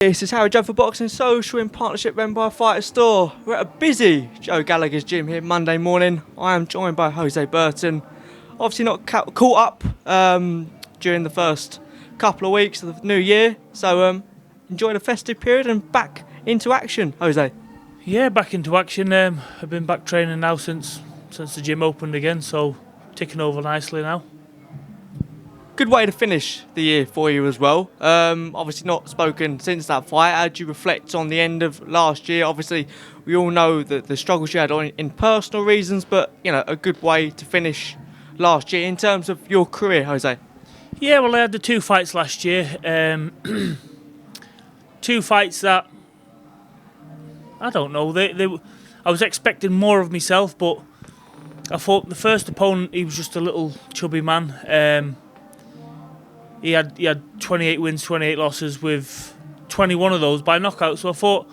This is Harry Judd for Boxing Social in partnership run by Fighter Store. We're at a busy Joe Gallagher's gym here Monday morning. I am joined by Hosea Burton. Obviously not caught up during the first couple of weeks of the new year, so enjoy the festive period and back into action, Hosea. Yeah, back into action. I've been back training now since the gym opened again, so ticking over nicely now. Good way to finish the year for you as well. Obviously not spoken since that fight. How do you reflect on the end of last year? Obviously, we all know that the struggles you had in personal reasons, but you know, a good way to finish last year in terms of your career, Hosea. Yeah, well, I had the 2 fights last year. 2 fights that I don't know. I was expecting more of myself, but I thought the first opponent, he was just a little chubby man. He had 28 wins, 28 losses, with 21 of those by knockout. So I thought,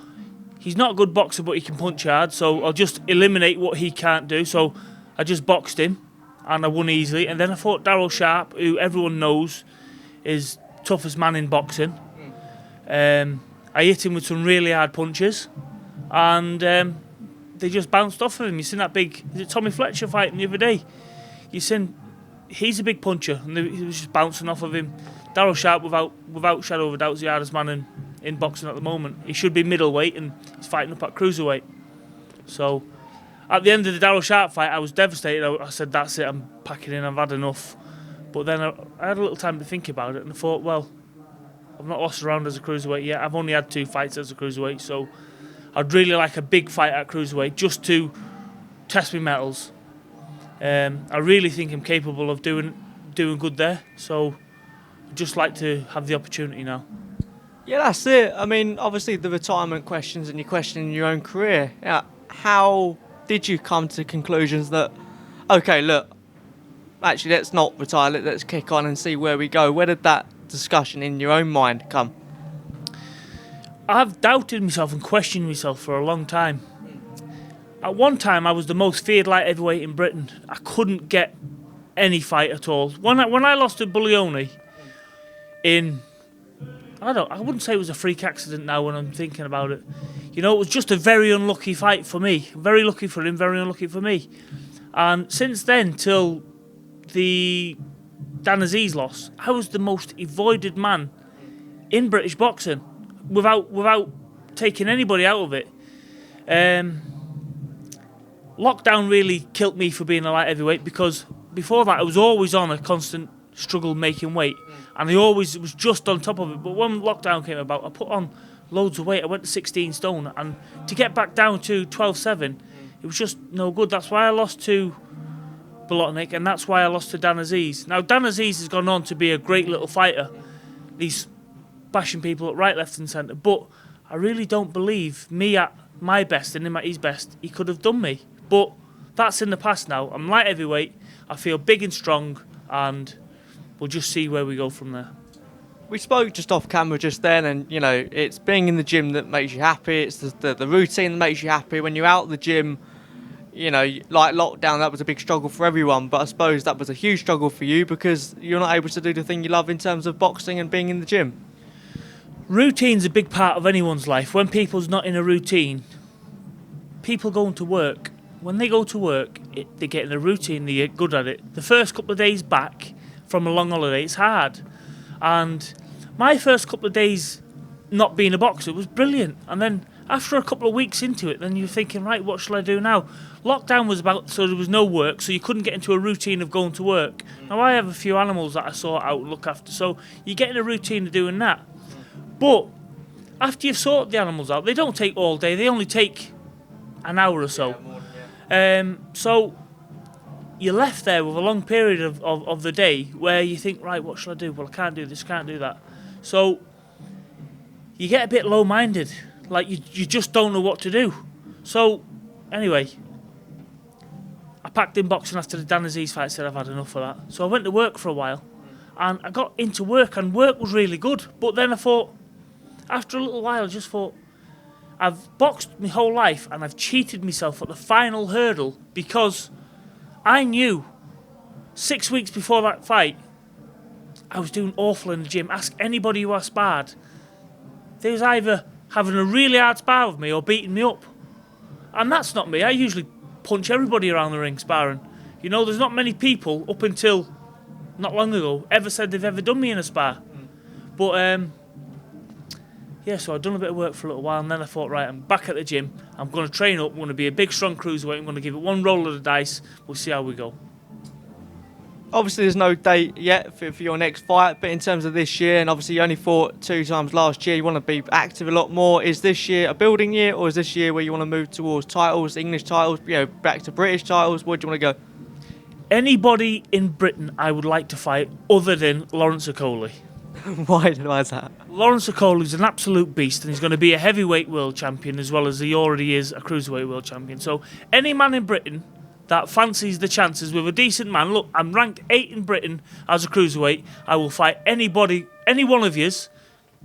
he's not a good boxer, but he can punch hard. So I'll just eliminate what he can't do. So I just boxed him, and I won easily. And then I fought Darryl Sharp, who everyone knows is toughest man in boxing. I hit him with some really hard punches, and they just bounced off of him. You seen that big Tommy Fletcher fighting the other day? You seen. He's a big puncher, and he was just bouncing off of him. Darryl Sharp, without shadow of a doubt, is the hardest man in boxing at the moment. He should be middleweight, and he's fighting up at Cruiserweight. So, at the end of the Darryl Sharp fight, I was devastated. I said, that's it, I'm packing in, I've had enough. But then I had a little time to think about it, and I thought, well, I've not lost around as a Cruiserweight yet. I've only had 2 fights as a Cruiserweight, so I'd really like a big fight at Cruiserweight just to test my mettle. I really think I'm capable of doing good there, so I'd just like to have the opportunity now. Yeah, that's it. I mean, obviously the retirement questions and you're questioning your own career. Yeah, how did you come to conclusions that, okay, look, actually let's not retire, let's kick on and see where we go? Where did that discussion in your own mind come? I've doubted myself and questioned myself for a long time. At one time, I was the most feared light heavyweight in Britain. I couldn't get any fight at all. When I lost to Bullioni I wouldn't say it was a freak accident now when I'm thinking about it. You know, it was just a very unlucky fight for me. Very lucky for him, very unlucky for me. And since then, till the Dan Aziz loss, I was the most avoided man in British boxing without taking anybody out of it. Lockdown really killed me for being a light heavyweight, because before that I was always on a constant struggle making weight, and I always was just on top of it. But when lockdown came about, I put on loads of weight. I went to 16 stone, and to get back down to 12.7, it was just no good. That's why I lost to Bolotnik, and that's why I lost to Dan Aziz. Now Dan Aziz has gone on to be a great little fighter. He's bashing people at right, left and centre, but I really don't believe me at my best and him at his best, he could have done me. But that's in the past now. I'm light heavyweight, I feel big and strong, and we'll just see where we go from there. We spoke just off camera just then, and you know, it's being in the gym that makes you happy. It's the routine that makes you happy. When you're out of the gym, you know, like lockdown, that was a big struggle for everyone, but I suppose that was a huge struggle for you because you're not able to do the thing you love in terms of boxing and being in the gym. Routine's a big part of anyone's life. When people's not in a routine, people going to work. When they go to work, they get in a routine, they get good at it. The first couple of days back from a long holiday, it's hard. And my first couple of days not being a boxer was brilliant. And then after a couple of weeks into it, then you're thinking, right, what shall I do now? Lockdown was about, so there was no work, so you couldn't get into a routine of going to work. Now I have a few animals that I sort out and look after, so you get in a routine of doing that. But after you've sorted the animals out, they don't take all day, they only take an hour or so. So you're left there with a long period of the day where you think, right, what shall I do? Well, I can't do this, can't do that. So you get a bit low-minded, like you just don't know what to do. So anyway, I packed in boxing after the Dan Aziz fight, said I've had enough of that. So I went to work for a while, and I got into work, and work was really good. But then I thought, after a little while, I just thought, I've boxed my whole life and I've cheated myself at the final hurdle, because I knew 6 weeks before that fight I was doing awful in the gym. Ask anybody who I sparred. they was either having a really hard spar with me or beating me up. And that's not me. I usually punch everybody around the ring sparring. You know, there's not many people up until not long ago ever said they've ever done me in a spar. But yeah, so I'd done a bit of work for a little while, and then I thought, right, I'm back at the gym. I'm going to train up. I'm going to be a big, strong cruiserweight. I'm going to give it one roll of the dice. We'll see how we go. Obviously, there's no date yet for your next fight, but in terms of this year, and obviously you only fought 2 times last year, you want to be active a lot more. Is this year a building year, or is this year where you want to move towards titles, English titles, back to British titles? Where do you want to go? Anybody in Britain I would like to fight other than Lawrence Okolie. Why is that? Lawrence Okolie is an absolute beast, and he's going to be a heavyweight world champion as well as he already is a cruiserweight world champion. So any man in Britain that fancies the chances with a decent man, look, I'm ranked 8 in Britain as a cruiserweight. I will fight anybody, any one of yous.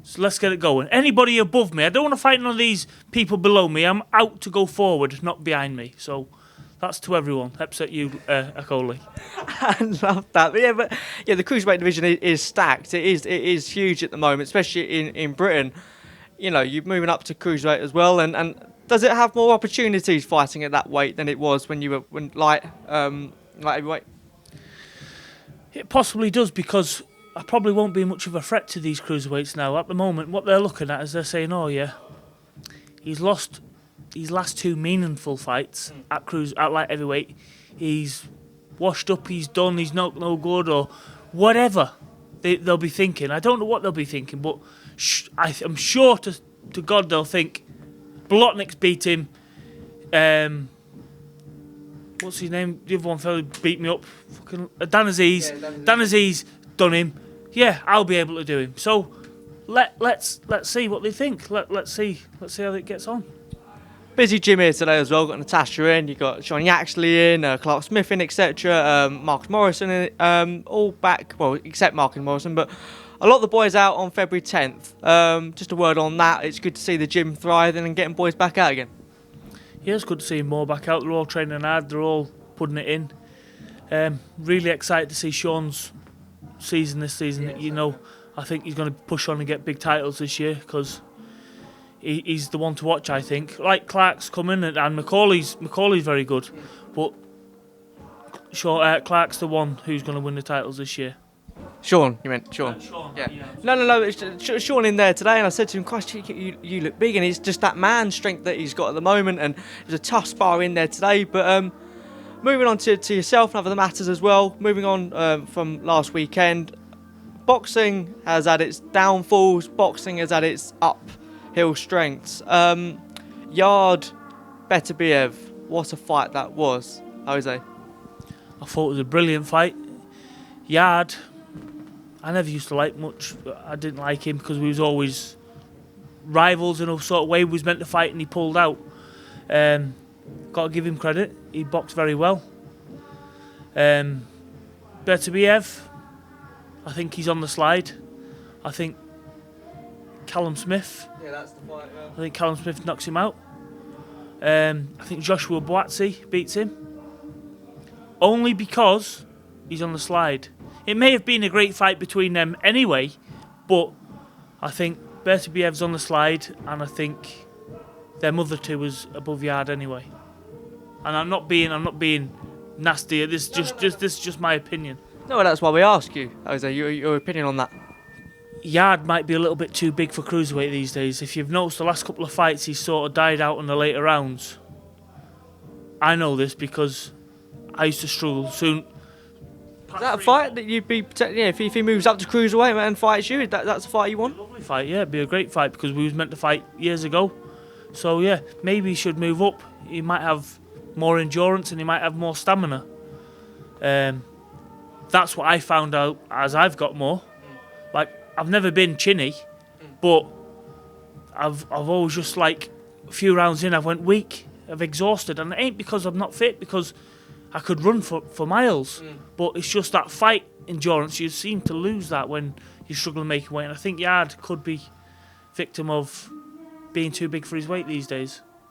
So let's get it going. Anybody above me. I don't want to fight none of these people below me. I'm out to go forward, not behind me. So that's to everyone, except you, Okolie. I love that. But the cruiserweight division is stacked. It is huge at the moment, especially in Britain. You know, you're moving up to cruiserweight as well, and does it have more opportunities fighting at that weight than it was when you were light heavyweight? It possibly does, because I probably won't be much of a threat to these cruiserweights now. At the moment, what they're looking at is they're saying, oh yeah, he's lost his last 2 meaningful fights at light heavyweight. He's washed up, he's done, he's no good, or whatever they'll be thinking. I don't know what they'll be thinking, but I'm sure to God they'll think, Blotnick's beat him. What's his name? The other one fella beat me up. Fucking Dan Aziz. Dan Aziz done him. Yeah, I'll be able to do him. So let's see what they think. Let's see how it gets on. Busy gym here today as well. Got Natasha in, you got Sean Yaxley in, Clark Smith in, etc. Marcus Morrison in, all back. Well, except Marcus Morrison, but a lot of the boys out on February 10th. Just a word on that. It's good to see the gym thriving and getting boys back out again. Yeah, it's good to see them more back out. They're all training hard. They're all putting it in. Really excited to see Sean's season this season. Yeah, you know, I think he's going to push on and get big titles this year, because he's the one to watch, I think. Like Clark's coming, and Macaulay's very good, but Clark's the one who's going to win the titles this year. Sean, you meant Sean? Sean, yeah. No. It's Sean in there today, and I said to him, "Christ, you look big," and it's just that man strength that he's got at the moment, and there's a tough spar in there today. But moving on to yourself and other matters as well. Moving on from last weekend, boxing has had its downfalls. Boxing has had its uphill strengths. Yarde-Beterbiev, what a fight that was, Jose. I thought it was a brilliant fight. Yarde, I never used to like much. I didn't like him because we was always rivals in a sort of way. We was meant to fight and he pulled out. Got to give him credit. He boxed very well. Beterbiev, I think he's on the slide. I think Callum Smith. Yeah, that's the fight. Yeah. I think Callum Smith knocks him out. I think Joshua Boatsi beats him. Only because he's on the slide. It may have been a great fight between them anyway, but I think Beterbiev's on the slide, and I think their mother two was above Yarde anyway. And I'm not being nasty. This is just my opinion. No, that's why we ask you, Jose, your opinion on that. Yarde might be a little bit too big for cruiserweight these days. If you've noticed the last couple of fights, he's sort of died out in the later rounds. I know this because I used to struggle soon. Is that a fight that you'd be... if he moves up to cruiserweight and fights you, that's a fight you want? Lovely fight, yeah. It'd be a great fight because we was meant to fight years ago. So, yeah, maybe he should move up. He might have more endurance and he might have more stamina. That's what I found out as I've got more. Like, I've never been chinny, but I've always just, like, a few rounds in, I've went weak. I've exhausted. And it ain't because I'm not fit, because I could run for miles, but it's just that fight endurance. You seem to lose that when you struggle to make weight, and I think Yarde could be victim of being too big for his weight these days.